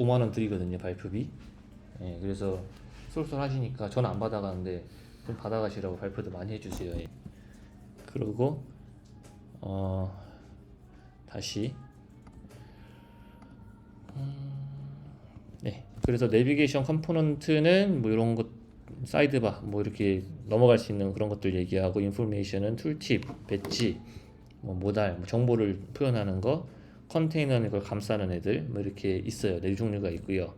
5만 원 들이거든요, 발표비. 예, 그래서 쏠쏠 하시니까 저는 안 받아가는데 좀 받아가시라고 발표도 많이 해주세요. 예. 그리고 다시 네, 그래서 내비게이션 컴포넌트는 뭐 이런 것, 사이드바 뭐 이렇게 넘어갈 수 있는 그런 것들 얘기하고, 인포메이션은 툴팁, 배지, 뭐 모달, 뭐 정보를 표현하는 거, 컨테이너는 그걸 감싸는 애들, 뭐 이렇게 있어요. 네 종류가 있고요.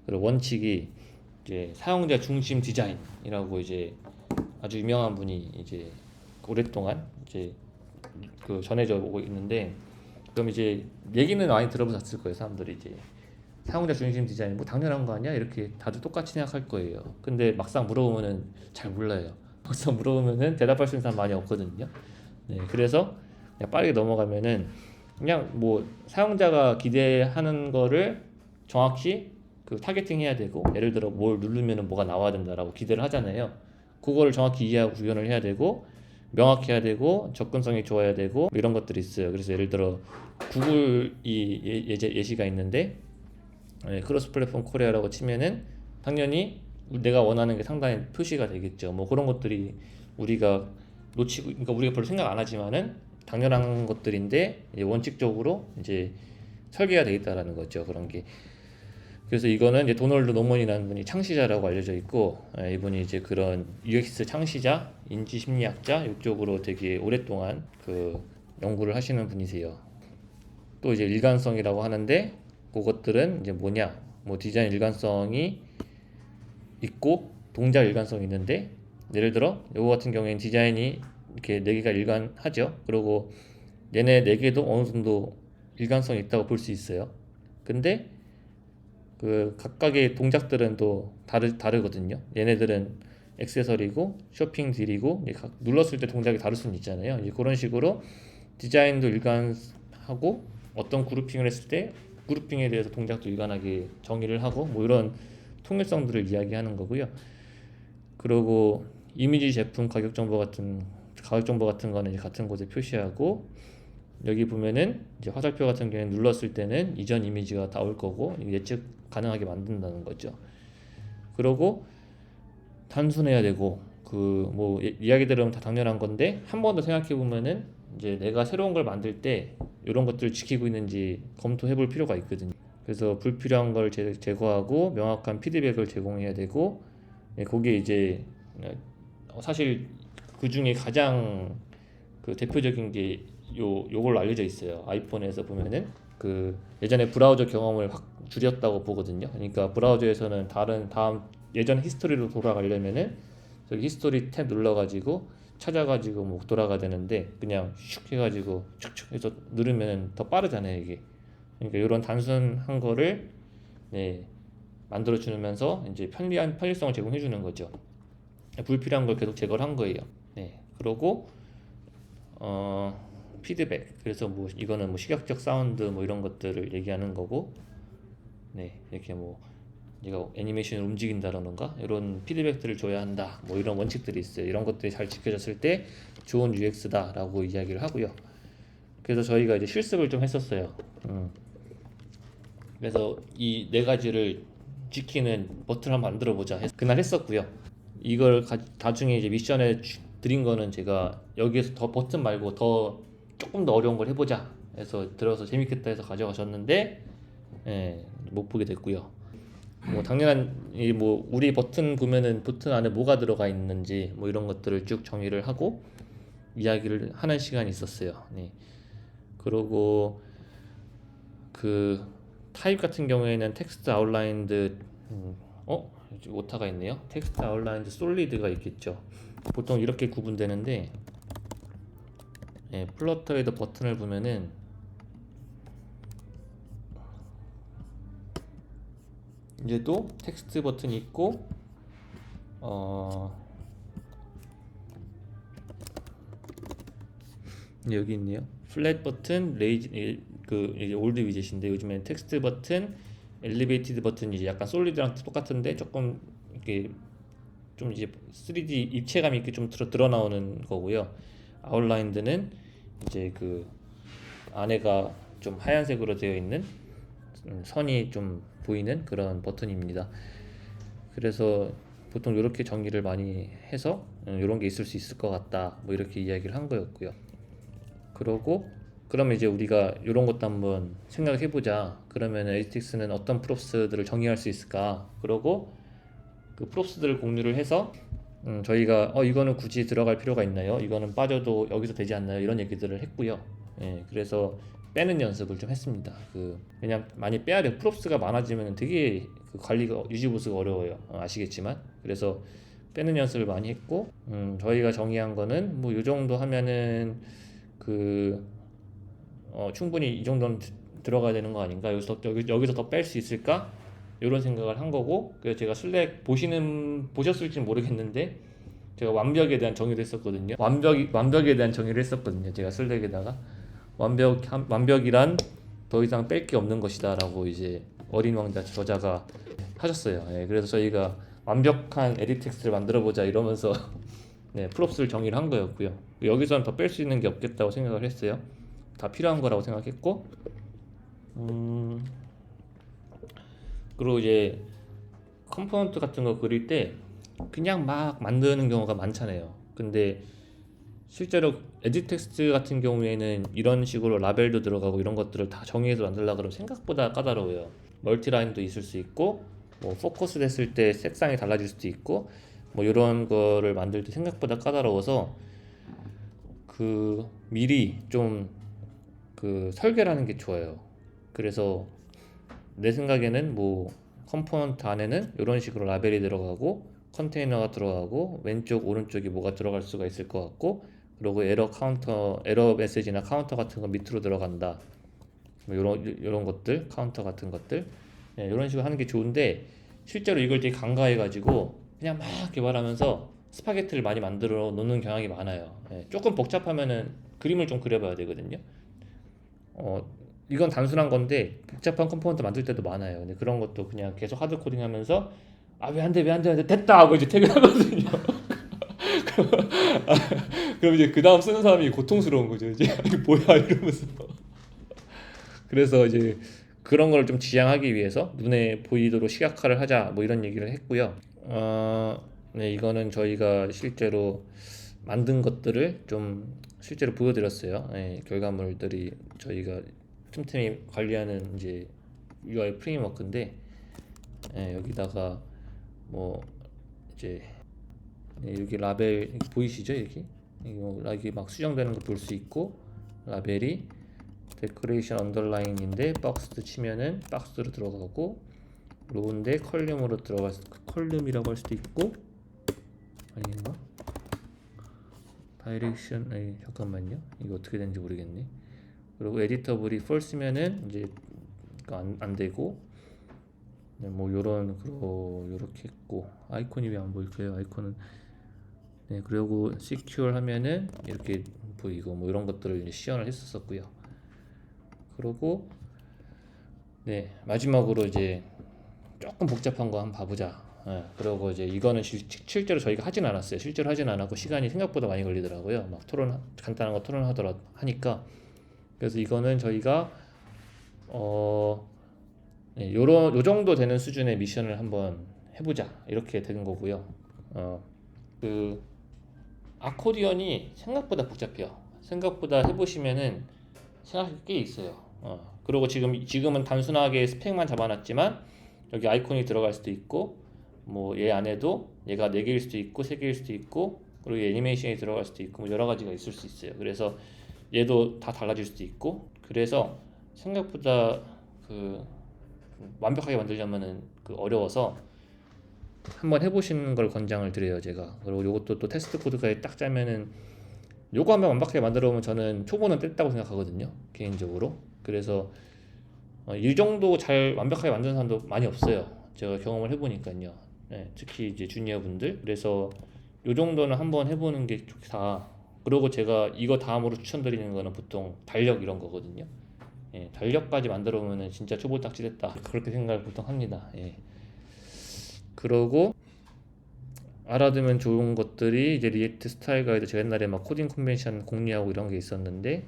그리고 원칙이 이제 사용자 중심 디자인이라고, 이제 아주 유명한 분이 이제 오랫동안 이제 그 전해져 오고 있는데, 그럼 이제 얘기는 많이 들어보셨을 거예요. 사람들이 이제 사용자 중심 디자인 뭐 당연한 거 아니야? 이렇게 다들 똑같이 생각할 거예요. 근데 막상 물어보면은 잘 몰라요. 막상 물어보면은 대답할 수 있는 사람 많이 없거든요. 네, 그래서 그냥 빠르게 넘어가면은, 그냥 뭐 사용자가 기대하는 거를 정확히 그 타겟팅 해야 되고, 예를 들어 뭘 누르면은 뭐가 나와야 된다라고 기대를 하잖아요. 그거를 정확히 이해하고 구현을 해야 되고, 명확해야 되고, 접근성이 좋아야 되고, 뭐 이런 것들이 있어요. 그래서 예를 들어 구글이 예시가 있는데, 크로스 플랫폼 코리아라고 치면은 당연히 내가 원하는 게 상당히 표시가 되겠죠. 뭐 그런 것들이 우리가 놓치고, 그러니까 우리가 별로 생각 안 하지만은 당연한 것들인데, 이제 원칙적으로 이제 설계가 되어 있다라는 거죠. 그런 게. 그래서 이거는 이제 도널드 노먼이라는 분이 창시자라고 알려져 있고, 이분이 이제 그런 UX 창시자, 인지 심리학자 이쪽으로 되게 오랫동안 그 연구를 하시는 분이세요. 또 이제 일관성이라고 하는데, 그것들은 이제 뭐냐, 뭐 디자인 일관성이 있고 동작 일관성이 있는데, 예를 들어 요거 같은 경우에는 디자인이 이렇게 네 개가 일관하죠. 그리고 얘네 네 개도 어느 정도 일관성이 있다고 볼 수 있어요. 근데 그 각각의 동작들은 또 다르거든요. 얘네들은 액세서리고 쇼핑 딜이고, 눌렀을 때 동작이 다를 수는 있잖아요. 이제 그런 식으로 디자인도 일관하고, 어떤 그룹핑을 했을 때 그룹핑에 대해서 동작도 일관하게 정의를 하고, 뭐 이런 통일성들을 이야기하는 거고요. 그리고 이미지, 제품, 가격 정보 같은 거는 이제 같은 곳에 표시하고, 여기 보면은 이제 화살표 같은 경우에는 눌렀을 때는 이전 이미지가 나올 거고, 예측 가능하게 만든다는 거죠. 그리고 단순해야 되고, 그 뭐 이야기 들으면 다 당연한 건데, 한 번 더 생각해 보면은 이제 내가 새로운 걸 만들 때 이런 것들을 지키고 있는지 검토해 볼 필요가 있거든요. 그래서 불필요한 걸 제거하고 명확한 피드백을 제공해야 되고, 거기에 이제 사실 그 중에 가장 그 대표적인 게 요걸로 알려져 있어요. 아이폰에서 보면은 그 예전에 브라우저 경험을 확 줄였다고 보거든요. 그러니까 브라우저에서는 다음 예전 히스토리로 돌아가려면은 저기 히스토리 탭 눌러가지고 찾아가지고 뭐 돌아가야 되는데, 그냥 슉 해가지고 축축 해서 누르면 더 빠르잖아요, 이게. 그러니까 이런 단순한 거를 만들어 주면서 이제 편리성을 제공해 주는 거죠. 불필요한 걸 계속 제거를 한 거예요. 네. 그러고 피드백. 그래서 뭐 이거는 뭐 시각적 사운드 뭐 이런 것들을 얘기하는 거고, 네, 이렇게 뭐 얘가 애니메이션을 움직인다라던가 이런 피드백들을 줘야 한다. 뭐 이런 원칙들이 있어요. 이런 것들이 잘 지켜졌을 때 좋은 UX다라고 이야기를 하고요. 그래서 저희가 이제 실습을 좀 했었어요. 그래서 이 네 가지를 지키는 버튼을 한번 만들어 보자 그날 했었고요. 이걸 나중에 이제 미션에 드린 거는, 제가 여기에서 더 버튼 말고 더 조금 더 어려운 걸 해보자 해서 들어서 재밌겠다 해서 가져가셨는데, 못 보게 됐고요. 뭐 당연한 뭐 우리 버튼 보면은 버튼 안에 뭐가 들어가 있는지 뭐 이런 것들을 쭉 정의를 하고 이야기를 하는 시간이 있었어요. 네. 그리고 그 타입 같은 경우에는 텍스트 아웃라인드, 오타가 있네요. 텍스트 아웃라인드 솔리드가 있겠죠. 보통 이렇게 구분되는데, 플러터에도 버튼을 보면은 이제 또 텍스트 버튼이 있고, 여기 있네요. 플랫 버튼, 레이지, 그 이게 올드 위젯인데, 요즘엔 텍스트 버튼, 엘리베이티드 버튼이 이제 약간 솔리드랑 똑같은데 조금 이렇게 좀 이제 3D 입체감 있게 좀 드러나오는 거고요. 아웃라인드는 이제 그 안에가 좀 하얀색으로 되어 있는 선이 좀 보이는 그런 버튼입니다. 그래서 보통 이렇게 정의를 많이 해서 이런 게 있을 수 있을 것 같다 뭐 이렇게 이야기를 한 거였고요. 그러고 그러면 이제 우리가 이런 것도 한번 생각해 보자. 그러면 에디틱스는 어떤 프롭스들을 정의할 수 있을까? 그러고 그 프롭스들을 공유를 해서 저희가 이거는 굳이 들어갈 필요가 있나요? 이거는 빠져도 여기서 되지 않나요? 이런 얘기들을 했고요. 예, 그래서 빼는 연습을 좀 했습니다. 그냥 많이 빼야 돼요. 프롭스가 많아지면 되게 그 관리가 유지 보수가 어려워요. 아시겠지만. 그래서 빼는 연습을 많이 했고, 저희가 정의한 거는 뭐 이 정도 하면은 충분히 이 정도는 들어가야 되는 거 아닌가? 여기서 더 뺄 수 있을까? 이런 생각을 한 거고, 그래서 제가 슬랙 보셨을지 모르겠는데 제가 완벽에 대한 정의를 했었거든요. 완벽에 대한 정의를 했었거든요. 제가 슬랙에다가 완벽이란 더 이상 뺄 게 없는 것이다라고 이제 어린 왕자 저자가 하셨어요. 예, 그래서 저희가 완벽한 에디트 텍스트를 만들어 보자 이러면서 네, 프롭스를 정의를 한 거였고요. 여기서는 더 뺄 수 있는 게 없겠다고 생각을 했어요. 다 필요한 거라고 생각했고, 그리고 이제 컴포넌트 같은 거 그릴 때 그냥 막 만드는 경우가 많잖아요. 근데 실제로 에디트 텍스트 같은 경우에는 이런 식으로 라벨도 들어가고 이런 것들을 다 정의해서 만들려고 그러면 생각보다 까다로워요. 멀티라인도 있을 수 있고, 뭐 포커스 됐을 때 색상이 달라질 수도 있고, 뭐 이런 거를 만들 때 생각보다 까다로워서 미리 좀 설계를 하는 게 좋아요. 그래서 내 생각에는 뭐 컴포넌트 안에는 이런 식으로 라벨이 들어가고 컨테이너가 들어가고 왼쪽 오른쪽이 뭐가 들어갈 수가 있을 것 같고, 그리고 에러 메시지나 카운터 같은 거 밑으로 들어간다. 뭐 이런 것들, 카운터 같은 것들, 네, 이런 식으로 하는 게 좋은데 실제로 이걸 되게 간과해가지고 그냥 막 개발하면서 스파게티를 많이 만들어 놓는 경향이 많아요. 네, 조금 복잡하면은 그림을 좀 그려봐야 되거든요. 이건 단순한 건데 복잡한 컴포넌트 만들 때도 많아요. 근데 그런 것도 그냥 계속 하드 코딩하면서 왜 안 돼, 왜 안 돼, 됐다 하고 이제 퇴근하거든요. 그럼 이제 그 다음 쓰는 사람이 고통스러운 거죠. 이제 이게 뭐야 이러면서. 그래서 이제 그런 걸 좀 지양하기 위해서 눈에 보이도록 시각화를 하자 뭐 이런 얘기를 했고요. 네, 이거는 저희가 실제로 만든 것들을 좀 실제로 보여드렸어요. 네, 결과물들이 저희가 틈틈이 관리하는 이제 UI 프레임워크인데, 여기다가 뭐 이제 여기 라벨 보이시죠? 여기 막 수정되는 거 볼 수 있고, 라벨이 데코레이션 언더라인인데 박스도 치면은 박스로 들어가고, 로우인데 컬럼으로 컬럼이라고 할 수도 있고, 아닌가? 다이렉션, 잠깐만요. 이거 어떻게 되는지 모르겠네. 그리고 에디터블이 false면은 이제 안 되고, 네, 뭐 요렇게 했고, 아이콘이 왜 안 보일까요? 아이콘은 네, 그리고 secure 하면은 이렇게 보이고 뭐 이런 것들을 이제 시연을 했었고요. 그리고 네, 마지막으로 이제 조금 복잡한 거 한번 봐보자. 그리고 이제 이거는 실제로 저희가 하진 않았어요. 실제로 하진 않았고 시간이 생각보다 많이 걸리더라고요. 막 간단한 거 하니까. 그래서 이거는 저희가 요 정도 되는 수준의 미션을 한번 해보자 이렇게 된 거고요. 아코디언이 생각보다 복잡해요. 생각보다 해보시면은 생각할 게 있어요. 그리고 지금은 단순하게 스펙만 잡아놨지만 여기 아이콘이 들어갈 수도 있고, 뭐 얘 안에도 얘가 4개일 수도 있고 3개일 수도 있고, 그리고 애니메이션이 들어갈 수도 있고 뭐 여러 가지가 있을 수 있어요. 그래서 얘도 다 달라질 수도 있고, 그래서 생각보다 완벽하게 만들려면은 어려워서 한번 해보시는 걸 권장을 드려요, 제가. 그리고 이것도 또 테스트 코드까지 딱 짜면은 요거 한번 완벽하게 만들어 보면 저는 초보는 뗐다고 생각하거든요, 개인적으로. 그래서 이 정도 잘 완벽하게 만드는 사람도 많이 없어요. 제가 경험을 해보니까요. 네, 특히 이제 주니어 분들. 그래서 요 정도는 한번 해보는 게 좋다. 그리고 제가 이거 다음으로 추천드리는 거는 보통 달력 이런 거거든요. 예, 달력까지 만들어 보면은 진짜 초보 딱지 됐다. 그렇게 생각을 보통 합니다. 예. 그러고 알아두면 좋은 것들이 이제 리액트 스타일 가이드, 제가 옛날에 막 코딩 컨벤션 공유하고 이런 게 있었는데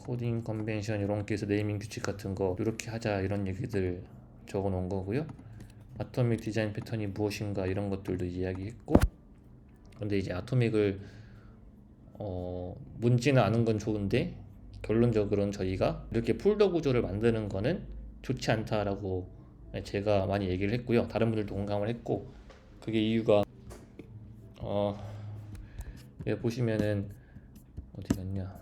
코딩 컨벤션 이런 게 있어 네이밍 규칙 같은 거 이렇게 하자 이런 얘기들 적어 놓은 거고요. 아토믹 디자인 패턴이 무엇인가 이런 것들도 이야기했고, 근데 이제 아토믹을 문지는 않은 건 좋은데 결론적으로는 저희가 이렇게 폴더 구조를 만드는 거는 좋지 않다라고 제가 많이 얘기를 했고요. 다른 분들도 공감을 했고, 그게 이유가 여기 보시면은 어디 갔냐,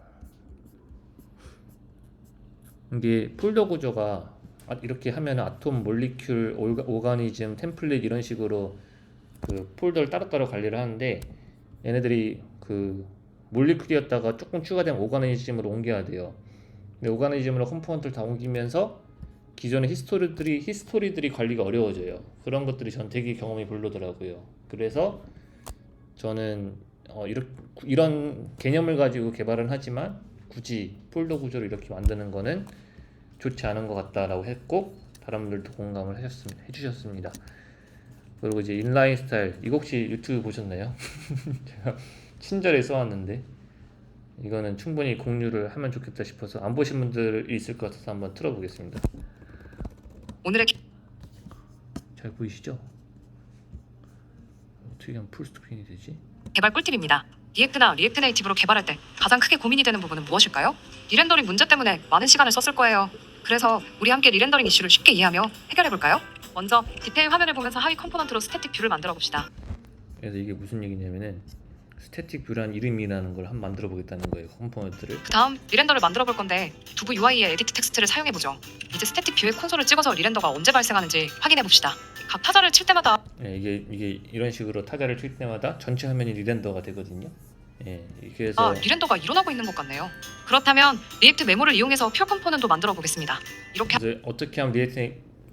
이게 폴더 구조가 이렇게 하면은 아톰, 몰리큘, 오가니즘, 템플릿 이런 식으로 그 폴더를 따로따로 관리를 하는데, 얘네들이 그 몰리큘이었다가 조금 추가된 오가니즘으로 옮겨야 돼요. 근데 오가니즘으로 컴포넌트를 다 옮기면서 기존의 히스토리들이 관리가 어려워져요. 그런 것들이 전 되게 경험이 별로더라고요. 그래서 저는 이런 개념을 가지고 개발은 하지만 굳이 폴더 구조를 이렇게 만드는 거는 좋지 않은 것 같다라고 했고, 다른 분들도 공감을 해주셨습니다. 그리고 이제 인라인 스타일, 이거 혹시 유튜브 보셨나요? 제가 친절히 써왔는데 이거는 충분히 공유를 하면 좋겠다 싶어서, 안 보신 분들이 있을 것 같아서 한번 틀어보겠습니다. 오늘의 잘 보이시죠? 어떻게 하면 풀스크린이 되지? 개발 꿀팁입니다. 리액트나 리액트 네이티브로 개발할 때 가장 크게 고민이 되는 부분은 무엇일까요? 리렌더링 문제 때문에 많은 시간을 썼을 거예요. 그래서 우리 함께 리렌더링 이슈를 쉽게 이해하며 해결해 볼까요? 먼저 디테일 화면을 보면서 하위 컴포넌트로 스태틱 뷰를 만들어 봅시다. 그래서 이게 무슨 얘기냐면은 스태틱 뷰란 이름이라는 걸 한번 만들어 보겠다는 거예요, 컴포넌트를. 그 다음 리렌더를 만들어 볼 건데 두부 UI의 에디트 텍스트를 사용해 보죠. 이제 스태틱 뷰에 콘솔을 찍어서 리렌더가 언제 발생하는지 확인해 봅시다. 각 타자를 칠 때마다 이게 이런 식으로 타자를 칠 때마다 전체 화면이 리렌더가 되거든요. 그래서 리렌더가 일어나고 있는 것 같네요. 그렇다면 리액트 메모를 이용해서 퓨어 컴포넌트도 만들어 보겠습니다. 이렇게 이제 어떻게 하면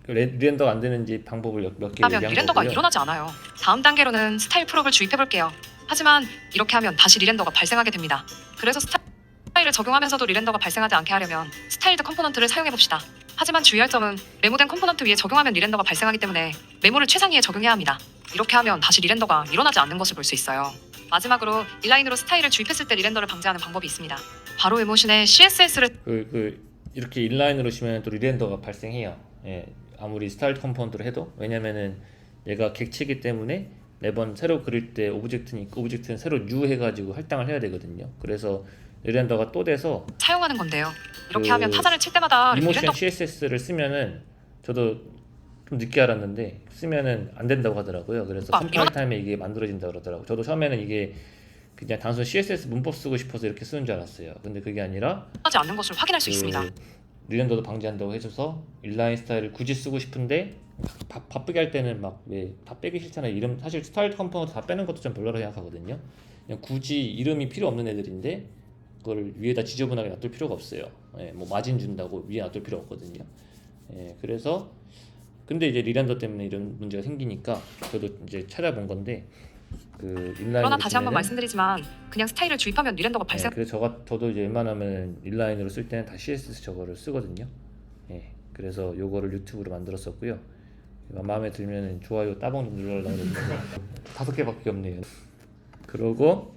리렌더가 안 되는지 방법을 몇 개 하면 얘기한 리렌더가 거고요. 일어나지 않아요. 다음 단계로는 스타일 프롭을 주입해 볼게요. 하지만 이렇게 하면 다시 리렌더가 발생하게 됩니다. 그래서 스타일을 적용하면서도 리렌더가 발생하지 않게 하려면 스타일드 컴포넌트를 사용해 봅시다. 하지만 주의할 점은 메모된 컴포넌트 위에 적용하면 리렌더가 발생하기 때문에 메모를 최상위에 적용해야 합니다. 이렇게 하면 다시 리렌더가 일어나지 않는 것을 볼 수 있어요. 마지막으로 인라인으로 스타일을 주입했을 때 리렌더를 방지하는 방법이 있습니다. 바로 에모션에 CSS를 이렇게 인라인으로 치면 또 리렌더가 발생해요. 아무리 스타일 컴포넌트를 해도, 왜냐면은 얘가 객체이기 때문에 매번 새로 그릴 때 오브젝트는 새로 뉴 해가지고 할당을 해야 되거든요. 그래서 리렌더가 또 돼서 사용하는 건데요. 이렇게 하면 타자를 칠 때마다 이모션 리렌더 CSS를 쓰면은, 저도 좀 늦게 알았는데 쓰면은 안 된다고 하더라고요. 그래서 컴파일 타임에 이게 만들어진다 그러더라고요. 저도 처음에는 이게 그냥 단순 CSS 문법 쓰고 싶어서 이렇게 쓰는 줄 알았어요. 근데 그게 아니라 하지 않는 것을 확인할 수 있습니다. 리렌더도 방지한다고 해줘서 인라인 스타일을 굳이 쓰고 싶은데 바쁘게 할 때는 막 왜 다 빼기 싫잖아요. 이름 사실 스타일 컴포넌트 다 빼는 것도 좀 별로라고 생각하거든요. 그냥 굳이 이름이 필요 없는 애들인데 그걸 위에다 지저분하게 놔둘 필요가 없어요. 뭐 마진 준다고 위에 놔둘 필요 없거든요. 그래서 근데 이제 리렌더 때문에 이런 문제가 생기니까 저도 이제 찾아본 건데, 그러나 다시 한번 말씀드리지만 그냥 스타일을 주입하면 리렌더가 발생. 그래서 저도 이제 웬만하면 인라인으로 쓸 때는 다 CSS 저거를 쓰거든요. 그래서 요거를 유튜브로 만들었었고요. 마음에 들면 좋아요 따봉 좀 눌러달라고 그러는데 5개밖에 없네요. 그러고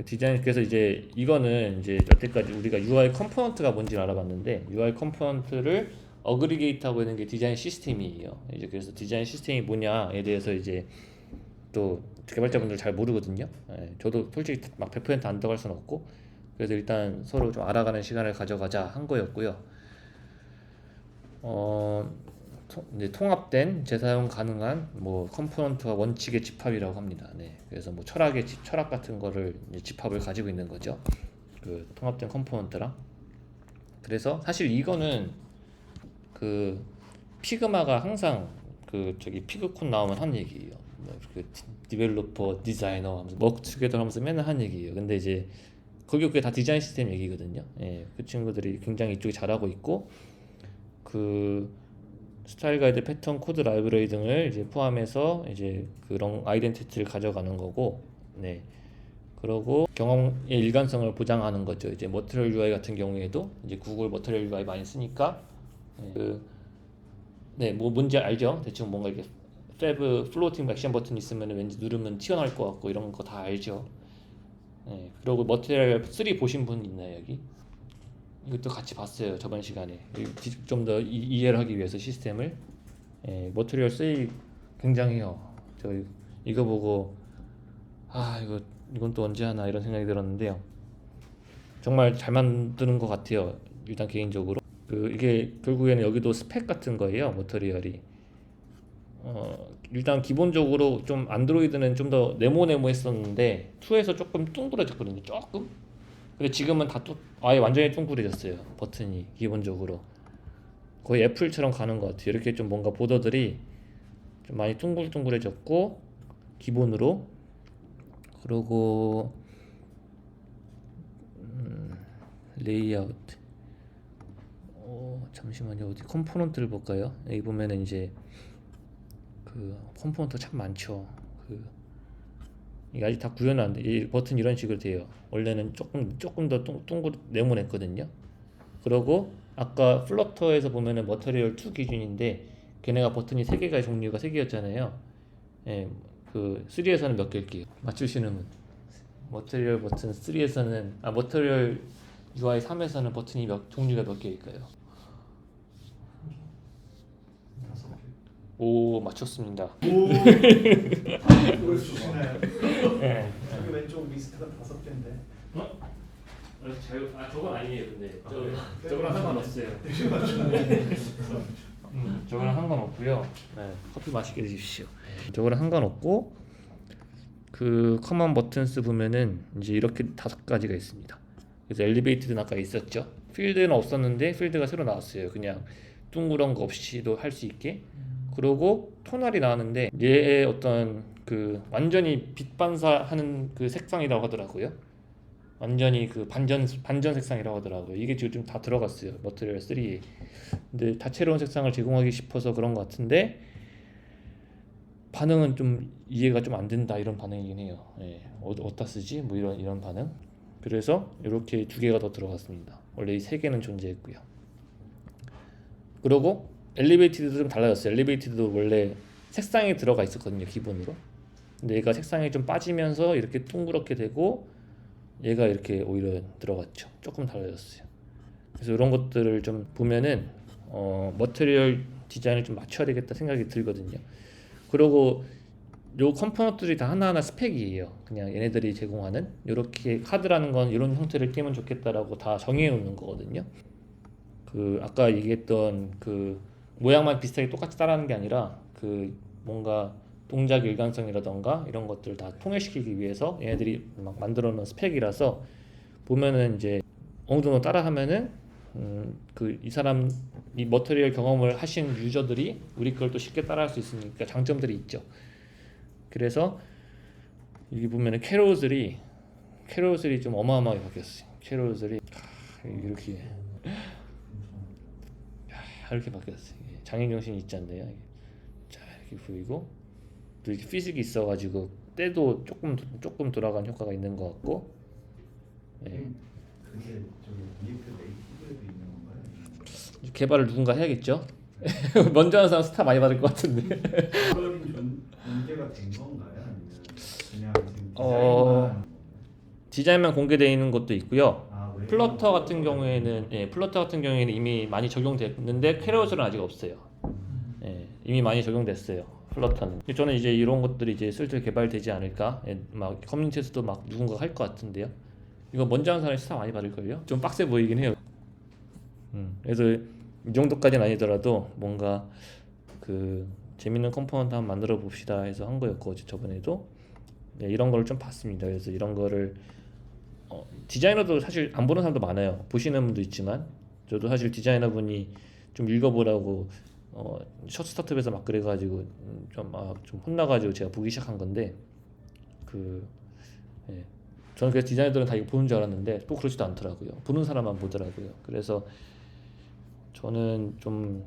디자인, 그래서 이제 이거는 이제 여태까지 우리가 UI 컴포넌트가 뭔지 알아봤는데, UI 컴포넌트를 어그리게이트하고 있는 게 디자인 시스템이에요. 이제 그래서 디자인 시스템이 뭐냐에 대해서 이제 또 개발자분들 잘 모르거든요. 저도 솔직히 막 100% 안다고 할 수는 없고, 그래서 일단 서로 좀 알아가는 시간을 가져가자 한 거였고요. 이제 통합된 재사용 가능한 뭐 컴포넌트와 원칙의 집합이라고 합니다. 그래서 뭐 철학 같은 거를 집합을 가지고 있는 거죠. 그 통합된 컴포넌트랑. 그래서 사실 이거는 그 피그마가 항상 피그콘 나오면 하는 얘기예요. 디벨로퍼, 디자이너 하면서 워크 투게더 하면서 맨날 하는 얘기예요. 근데 이제 그게 다 디자인 시스템 얘기거든요. 그 친구들이 굉장히 이쪽에 잘하고 있고, 스타일 가이드, 패턴, 코드 라이브러리 등을 이제 포함해서 이제 그런 아이덴티티를 가져가는 거고, 그러고 경험의 일관성을 보장하는 거죠. 이제 머티리얼 UI 같은 경우에도 이제 구글 머티리얼 UI 많이 쓰니까, 뭐 뭔지 알죠? 대충 뭔가 이렇게 플로팅 액션 버튼 있으면 왠지 누르면 튀어나올 것 같고 이런 거 다 알죠. 네, 그리고 머티리얼 3 보신 분 있나요 여기? 이것도 같이 봤어요 저번 시간에. 좀 더 이해를 하기 위해서 시스템을. 예, 머티리얼 3 굉장해요. 저 이거 보고 이건 또 언제 하나 이런 생각이 들었는데요. 정말 잘 만드는 것 같아요. 일단 개인적으로 이게 결국에는 여기도 스펙 같은 거예요. 머티리얼이 일단 기본적으로 좀 안드로이드는 좀 더 네모네모했었는데 2에서 조금 둥그러졌거든요. 조금. 근데 지금은 아예 완전히 둥그러졌어요. 버튼이 기본적으로 거의 애플처럼 가는 것 같아요. 이렇게 좀 뭔가 보더들이 좀 많이 둥글둥글해졌고 기본으로. 그리고 레이아웃. 잠시만요. 어디 컴포넌트를 볼까요? 여기 보면은 이제 그 컴포넌트 참 많죠. 이게 아직 다 구현은 안 돼. 이 버튼 이런 식으로 돼요. 원래는 조금 더 네모냈거든요. 그리고 아까 플러터에서 보면은 머티리얼 2 기준인데 걔네가 버튼이 3개가 종류가 3개였잖아요. 예, 3에서는 몇 개일게요? 맞추시는 분. 머티리얼 버튼 3에서는 머티리얼 UI 3에서는 버튼이 종류가 몇 개일까요? 5개. 오, 맞췄습니다. 오. 이걸 주시나요? 예. 저기 왼쪽 리스트가 5개인데. 저건 아니에요. 근데 저거랑 상관없어요. 저거랑 상관없고요. 네, 커피 맛있게 드십시오. 저거랑 상관없고 커먼 버튼스 보면은 이제 이렇게 5가지가 있습니다. 그래서 엘리베이티드는 아까 있었죠. 필드는 없었는데 필드가 새로 나왔어요. 그냥 둥그런 거 없이도 할 수 있게. 그리고 토널이 나왔는데 얘의 어떤 완전히 빛 반사하는 색상이라고 하더라고요. 완전히 반전 색상이라고 하더라고요. 이게 지금 좀 다 들어갔어요. 머티리얼 3에. 근데 다채로운 색상을 제공하기 싶어서 그런 것 같은데 반응은 좀 이해가 좀 안 된다 이런 반응이긴 해요. 예. 어디다 쓰지? 뭐 이런 반응. 그래서 이렇게 2개가 더 들어갔습니다. 원래 이 3개는 존재했고요. 그리고 엘리베이티드도 좀 달라졌어요. 엘리베이티드도 원래 색상이 들어가 있었거든요, 기본으로. 근데 얘가 색상이 좀 빠지면서 이렇게 둥그렇게 되고 얘가 이렇게 오히려 들어갔죠. 조금 달라졌어요. 그래서 이런 것들을 좀 보면은 머티리얼 디자인을 좀 맞춰야 되겠다 생각이 들거든요. 그리고 요 컴포넌트들이 다 하나하나 스펙이에요. 그냥 얘네들이 제공하는 이렇게 카드라는 건 이런 형태를 띄면 좋겠다라고 다 정해 놓는 거거든요. 아까 얘기했던 모양만 비슷하게 똑같이 따라하는 게 아니라 뭔가 동작 일관성이라던가 이런 것들 다 통일시키기 위해서 얘네들이 막 만들어 놓은 스펙이라서 보면은 이제 어느 정도 따라하면은 이 머티리얼 경험을 하신 유저들이 우리 걸 또 쉽게 따라할 수 있으니까 장점들이 있죠. 그래서 여기 보면은 캐롤들이 좀 어마어마하게 바뀌었어요. 캐롤들이 이렇게 바뀌었어요. 장인 정신이 있지 않나요? 자, 이렇게 보이고 또 이렇게 피직이 있어가지고 때도 조금 돌아간 효과가 있는 것 같고. 예. 그게 저기 리액트 네이티브에도 있는 건가요? 개발을 누군가 해야겠죠. 먼저 하는 사람 스타 많이 받을 것 같은데. 컬러링 공개가 된 건가요? 아니면 그냥 지금 디자인만 공개되어 있는 것도 있고요. 왜? 플러터 같은 경우에는 이미 많이 적용됐는데 캐럿은 아직 없어요. 예, 이미 많이 적용됐어요. 플러터는. 저는 이제 이런 것들이 이제 슬슬 개발되지 않을까. 막 커뮤니티에서도 막 누군가 할 것 같은데요. 이거 먼저 하는 사람이 스타 많이 받을걸요? 좀 빡세 보이긴 해요. 그래서 이 정도까지는 아니더라도 뭔가 재밌는 컴포넌트 한번 만들어 봅시다 해서 한 거였고 저번에도. 네, 이런 걸 좀 봤습니다. 그래서 이런 거를 디자이너도 사실 안 보는 사람도 많아요. 보시는 분도 있지만 저도 사실 디자이너분이 좀 읽어보라고 첫 스타트업에서 막 그래가지고 좀 혼나가지고 제가 보기 시작한 건데 예. 저는 그래서 디자이너들은 다 이거 보는 줄 알았는데 또 그렇지도 않더라고요. 보는 사람만 보더라고요. 그래서 저는 좀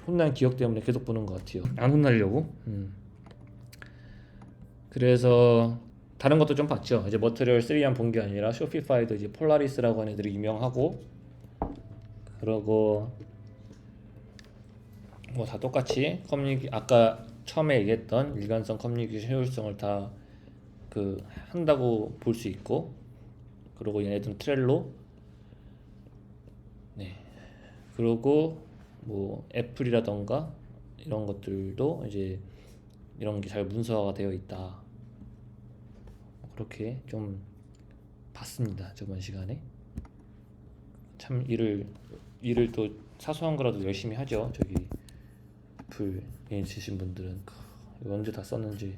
혼난 기억 때문에 계속 보는 것 같아요. 안 혼나려고. 그래서 다른 것도 좀 봤죠. 이제 머티리얼 3만 본 게 아니라 쇼피파이도 이제 폴라리스라고 하는 애들이 유명하고, 그러고 뭐 다 똑같이 아까 처음에 얘기했던 일관성 커뮤니케이션 효율성을 다 그 한다고 볼 수 있고, 그리고 얘네들은 트렐로, 네, 그리고 뭐 애플이라던가 이런 것들도 이제 이런 게 잘 문서화가 되어 있다. 그렇게 좀 봤습니다, 저번 시간에. 참 일을 또 사소한 거라도 열심히 하죠. 저기 애플에 있으신 분들은 이거 언제 다 썼는지.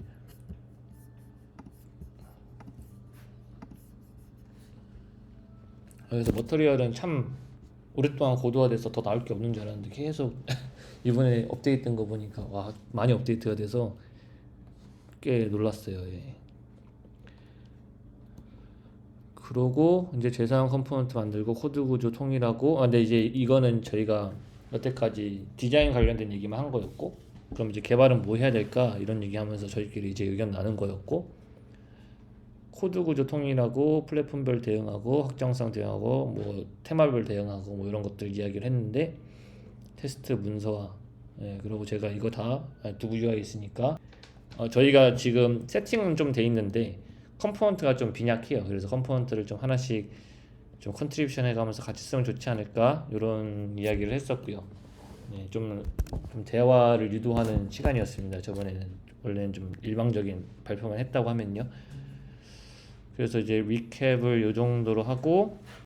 그래서 머터리얼은 참 오랫동안 고도화돼서 더 나올 게 없는 줄 알았는데 계속 이번에 업데이트된 거 보니까 와, 많이 업데이트가 돼서 꽤 놀랐어요. 예. 그러고 이제 재사용 컴포넌트 만들고 코드 구조 통일하고, 근데 이제 이거는 저희가 여태까지 디자인 관련된 얘기만 한 거였고, 그럼 이제 개발은 뭐 해야 될까 이런 얘기하면서 저희끼리 이제 의견 나눈 거였고, 코드 구조 통일하고 플랫폼별 대응하고 확장성 대응하고 뭐 테마별 대응하고 뭐 이런 것들 이야기를 했는데, 테스트 문서화, 예, 그리고 제가 이거 다 두고 UI 있으니까 저희가 지금 세팅은 좀 돼 있는데 컴포넌트가 좀 빈약해요. 그래서 컴포넌트를 좀 하나씩 좀 컨트리뷰션 해가면서 같이 쓰면 좋지 않을까 이런 이야기를 했었고요. 네, 좀 대화를 유도하는 시간이었습니다. 저번에는 원래는 좀 일방적인 발표만 했다고 하면요. 그래서 이제 리캡을 요 정도로 하고